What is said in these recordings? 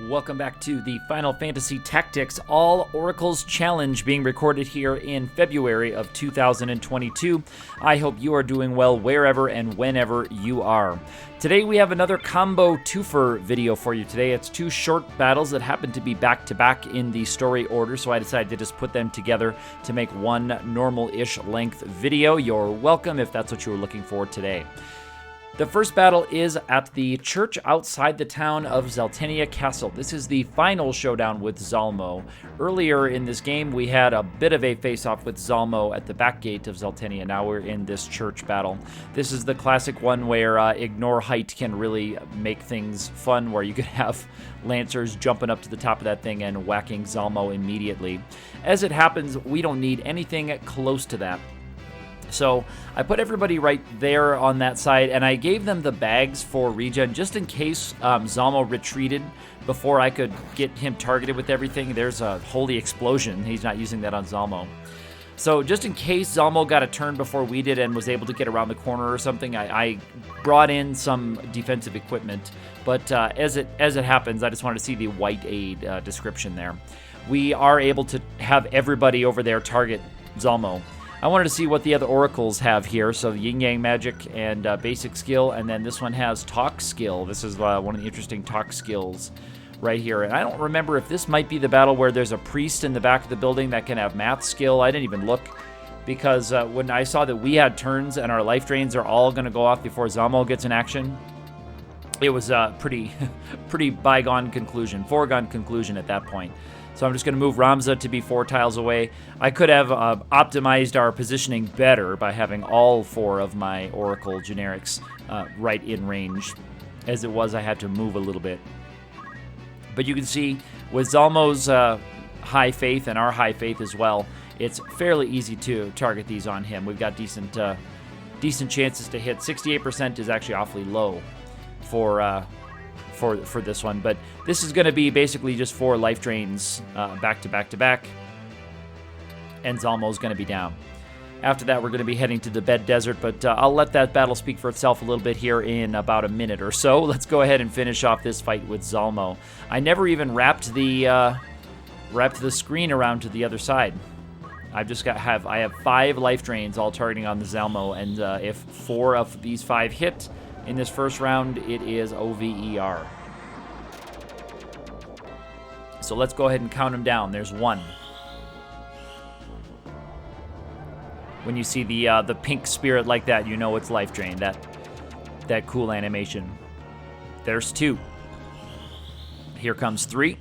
Welcome back to the Final Fantasy Tactics All Oracles Challenge being recorded here in February of 2022. I hope you are doing well wherever and whenever you are. Today we have another combo twofer video for you today. It's two short battles that happen to be back-to-back in the story order, so I decided to just put them together to make one normal-ish length video. You're welcome if that's what you were looking for today. The first battle is at the church outside the town of Zeltennia Castle. This is the final showdown with Zalmo. Earlier in this game, we had a bit of a face-off with Zalmo at the back gate of Zeltennia. Now we're in this church battle. This is the classic one where ignore height can really make things fun, where you could have lancers jumping up to the top of that thing and whacking Zalmo immediately. As it happens, we don't need anything close to that. So I put everybody right there on that side, and I gave them the bags for regen just in case Zalmo retreated before I could get him targeted with everything. There's a holy explosion. He's not using that on Zalmo. So just in case Zalmo got a turn before we did and was able to get around the corner or something, I brought in some defensive equipment. But as it happens, I just wanted to see the white aid description there. We are able to have everybody over there target Zalmo. I wanted to see what the other oracles have here. So Yin Yang Magic and Basic Skill, and then this one has Talk Skill. This is one of the interesting talk skills right here. And I don't remember if this might be the battle where there's a priest in the back of the building that can have Math Skill. I didn't even look because when I saw that we had turns and our life drains are all going to go off before Zalmo gets in action, it was a pretty foregone conclusion at that point. So I'm just going to move Ramza to be 4 tiles away. I could have optimized our positioning better by having all 4 of my Oracle generics right in range. As it was, I had to move a little bit. But you can see with Zalmo's high faith and our high faith as well, it's fairly easy to target these on him. We've got decent chances to hit. 68% is actually awfully low for this one, but this is going to be basically just 4 life drains back to back to back, and Zalmo's going to be down. After that, we're going to be heading to the Bed Desert, but I'll let that battle speak for itself a little bit here in about a minute or so. Let's go ahead and finish off this fight with Zalmo. I never even wrapped the screen around to the other side. I have 5 life drains all targeting on the Zalmo, and if 4 of these 5 hit in this first round, it is OVER. So let's go ahead and count them down. There's 1. When you see the pink spirit like that, you know it's life drain. That cool animation. There's 2. Here comes 3.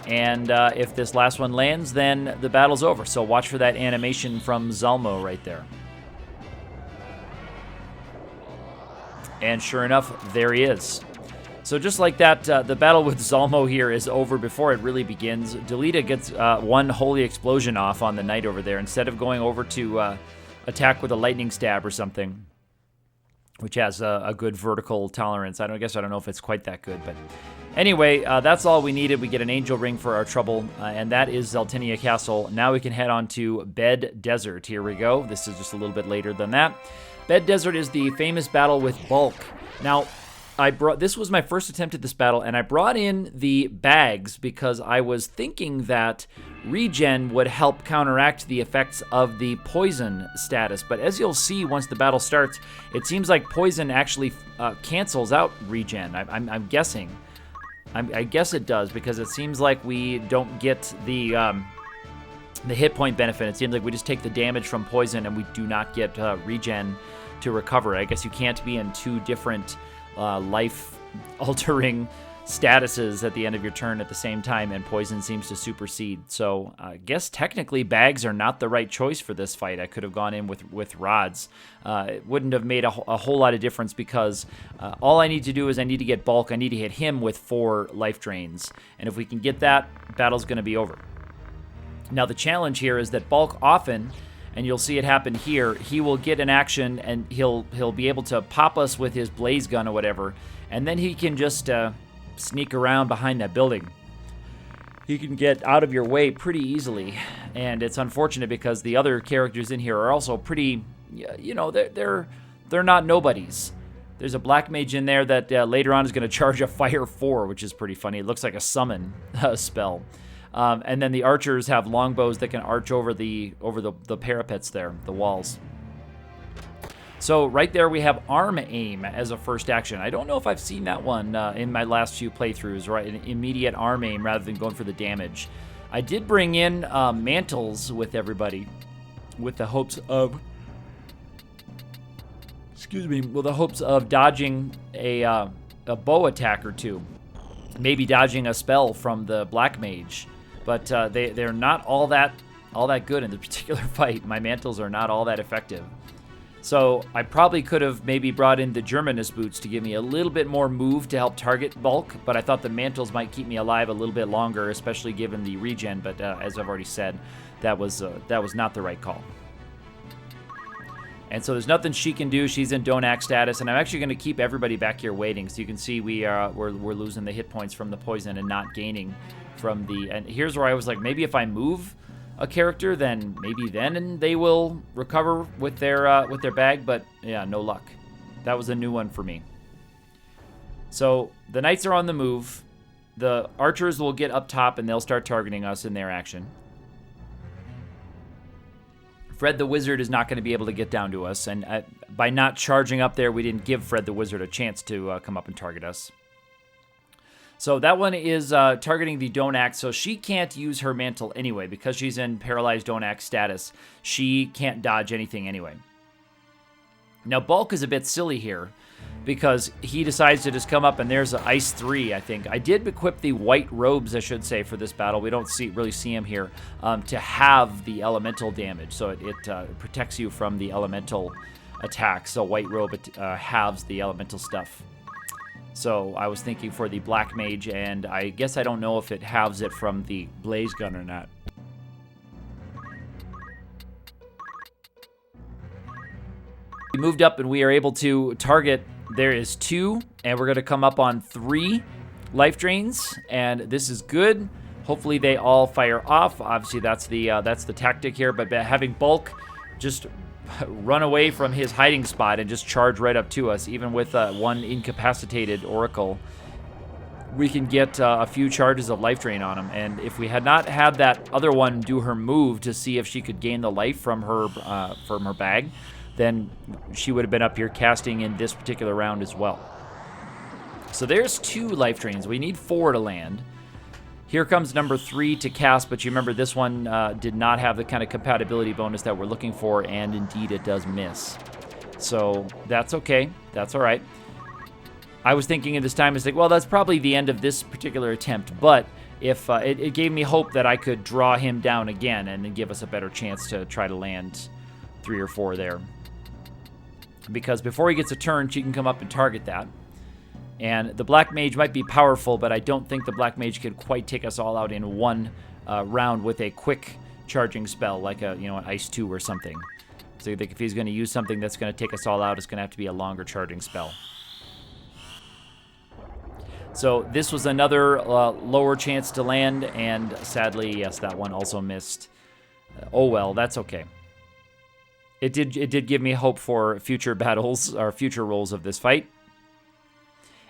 And if this last one lands, then the battle's over. So watch for that animation from Zalmo right there. And sure enough, there he is. So just like that, the battle with Zalmo here is over before it really begins. Delita gets 1 holy explosion off on the knight over there instead of going over to attack with a lightning stab or something, which has a good vertical tolerance. I don't know if it's quite that good, but anyway, that's all we needed. We get an angel ring for our trouble, and that is Zeltennia Castle. Now we can head on to Bed Desert. Here we go. This is just a little bit later than that. Bed Desert is the famous battle with Bulk. Now, this was my first attempt at this battle, and I brought in the bags because I was thinking that regen would help counteract the effects of the poison status. But as you'll see once the battle starts, it seems like poison actually cancels out regen. I'm guessing. I guess it does, because it seems like we don't get the hit point benefit. It seems like we just take the damage from poison and we do not get regen to recover. I guess you can't be in 2 different life-altering statuses at the end of your turn at the same time, and poison seems to supersede. So I guess technically bags are not the right choice for this fight. I could have gone in with rods. It wouldn't have made a whole lot of difference, because all I need to do is I need to get Bulk. I need to hit him with 4 life drains, and if we can get that, battle's going to be over. Now the challenge here is that Bulk often, and you'll see it happen here, he will get an action and he'll be able to pop us with his blaze gun or whatever, and then he can just sneak around behind that building. He can get out of your way pretty easily, and it's unfortunate because the other characters in here are also pretty, you know, they're not nobodies. There's a black mage in there that later on is going to charge a fire 4, which is pretty funny. It looks like a summon spell. And then the archers have longbows that can arch over the parapets there, the walls. So right there we have arm aim as a first action. I don't know if I've seen that one in my last few playthroughs, right? An immediate arm aim rather than going for the damage. I did bring in mantles with everybody with the hopes of... Excuse me. With the hopes of dodging a bow attack or two. Maybe dodging a spell from the black mage. But they're not all that good in the particular fight. My mantles are not all that effective. So I probably could have maybe brought in the Germanist boots to give me a little bit more move to help target bulk, but I thought the mantles might keep me alive a little bit longer, especially given the regen, but as I've already said, that was not the right call. And so there's nothing she can do. She's in don't act status, and I'm actually going to keep everybody back here waiting. So you can see we're losing the hit points from the poison and not gaining from the... And here's where I was like, maybe if I move a character, then maybe then they will recover with their bag, but yeah, no luck. That was a new one for me. So the knights are on the move. The archers will get up top and they'll start targeting us in their action. Fred the Wizard is not going to be able to get down to us, and by not charging up there, we didn't give Fred the Wizard a chance to come up and target us. So that one is targeting the don't act, so she can't use her mantle anyway. Because she's in paralyzed don't act status, she can't dodge anything anyway. Now Bulk is a bit silly here, because he decides to just come up, and there's an Ice 3, I think. I did equip the white robes, I should say, for this battle. We don't really see him here, to have the elemental damage. So it protects you from the elemental attacks. So white robe halves the elemental stuff. So I was thinking for the black mage, and I guess I don't know if it halves it from the blaze gun or not. We moved up and we are able to target. There is 2, and we're going to come up on 3 life drains, and this is good. Hopefully they all fire off. Obviously that's the tactic here, but having Bulk just run away from his hiding spot and just charge right up to us, even with one incapacitated Oracle, we can get a few charges of life drain on him. And if we had not had that other one do her move to see if she could gain the life from her bag, then she would have been up here casting in this particular round as well. So there's 2 life drains. We need 4 to land. Here comes number 3 to cast, but you remember this one did not have the kind of compatibility bonus that we're looking for, and indeed it does miss. So that's okay. That's all right. I was thinking at this time, it's like, well, that's probably the end of this particular attempt, but if it gave me hope that I could draw him down again and then give us a better chance to try to land 3 or 4 there. Because before he gets a turn, she can come up and target that. And the Black Mage might be powerful, but I don't think the Black Mage could quite take us all out in one round with a quick charging spell, like an Ice 2 or something. So I think if he's going to use something that's going to take us all out, it's going to have to be a longer charging spell. So this was another lower chance to land, and sadly, yes, that one also missed. Oh well, that's okay. It did give me hope for future battles, or future rolls of this fight.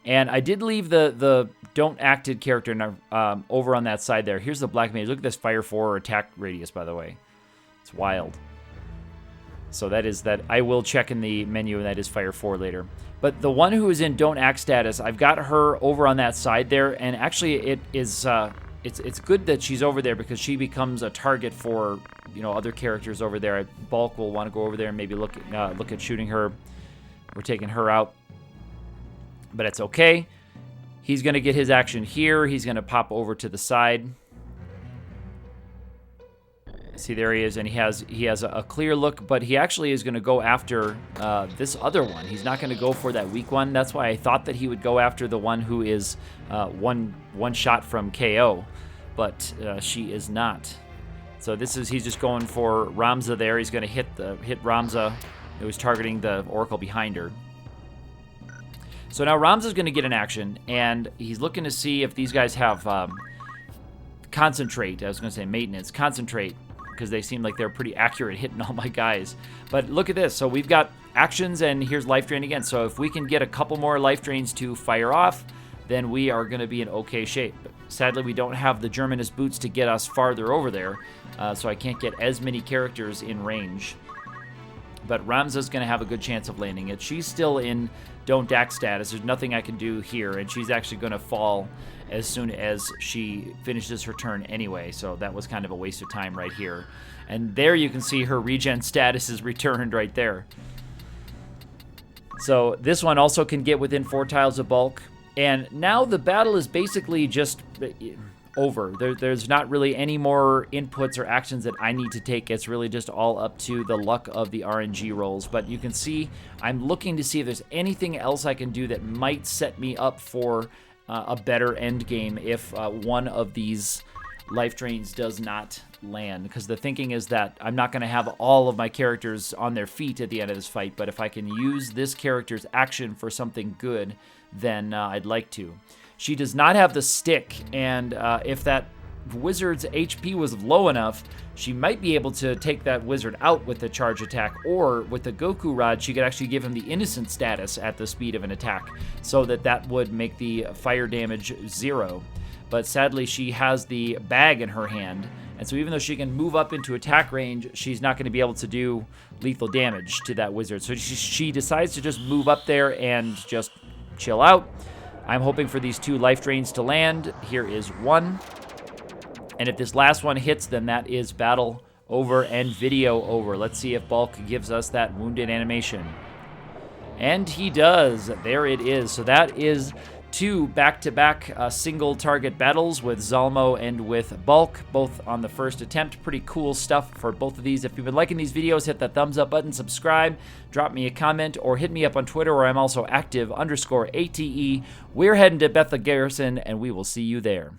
And I did leave the don't acted character over on that side there. Here's the Black Mage. Look at this fire 4 attack radius, by the way. It's wild. So that is that. I will check in the menu, and that is fire 4 later. But the one who is in don't act status, I've got her over on that side there, and actually it is it's good that she's over there, because she becomes a target for other characters over there. Bulk will want to go over there and maybe look at shooting her. We're taking her out. But it's okay. He's going to get his action here. He's going to pop over to the side. See, there he is, and he has a clear look, but he actually is going to go after this other one. He's not going to go for that weak one. That's why I thought that he would go after the one who is one shot from KO, but she is not. So he's just going for Ramza there. He's going to hit Ramza, who was targeting the Oracle behind her. So now Ramza's going to get an action, and he's looking to see if these guys have concentrate. I was going to say maintenance. Concentrate, because they seem like they're pretty accurate hitting all my guys. But look at this. So we've got actions, and here's life drain again. So if we can get a couple more life drains to fire off, then we are going to be in okay shape. But sadly, we don't have the Germanist boots to get us farther over there, so I can't get as many characters in range. But Ramza's going to have a good chance of landing it. She's still in don't act status. There's nothing I can do here, and she's actually going to fall as soon as she finishes her turn anyway, so that was kind of a waste of time right here. And there you can see her regen status is returned right there. So this one also can get within 4 tiles of bulk, and now the battle is basically just over. There's not really any more inputs or actions that I need to take. It's really just all up to the luck of the RNG rolls. But you can see I'm looking to see if there's anything else I can do that might set me up for a better end game if one of these life drains does not land. Because the thinking is that I'm not going to have all of my characters on their feet at the end of this fight, but if I can use this character's action for something good, then I'd like to. She does not have the stick, and if that wizard's HP was low enough, she might be able to take that wizard out with the charge attack, or with the Goku Rod, she could actually give him the innocent status at the speed of an attack, so that would make the fire damage 0. But sadly, she has the bag in her hand, and so even though she can move up into attack range, she's not going to be able to do lethal damage to that wizard. So she decides to just move up there and just chill out. I'm hoping for these 2 life drains to land. Here is 1. And if this last one hits, then that is battle over and video over. Let's see if Bulk gives us that wounded animation. And he does. There it is. So that is 2 back-to-back single target battles with Zalmo and with Bulk, both on the first attempt. Pretty cool stuff for both of these. If you've been liking these videos, hit that thumbs up button, subscribe, drop me a comment, or hit me up on Twitter where I'm also active _ATE. We're heading to Bethel Garrison, and we will see you there.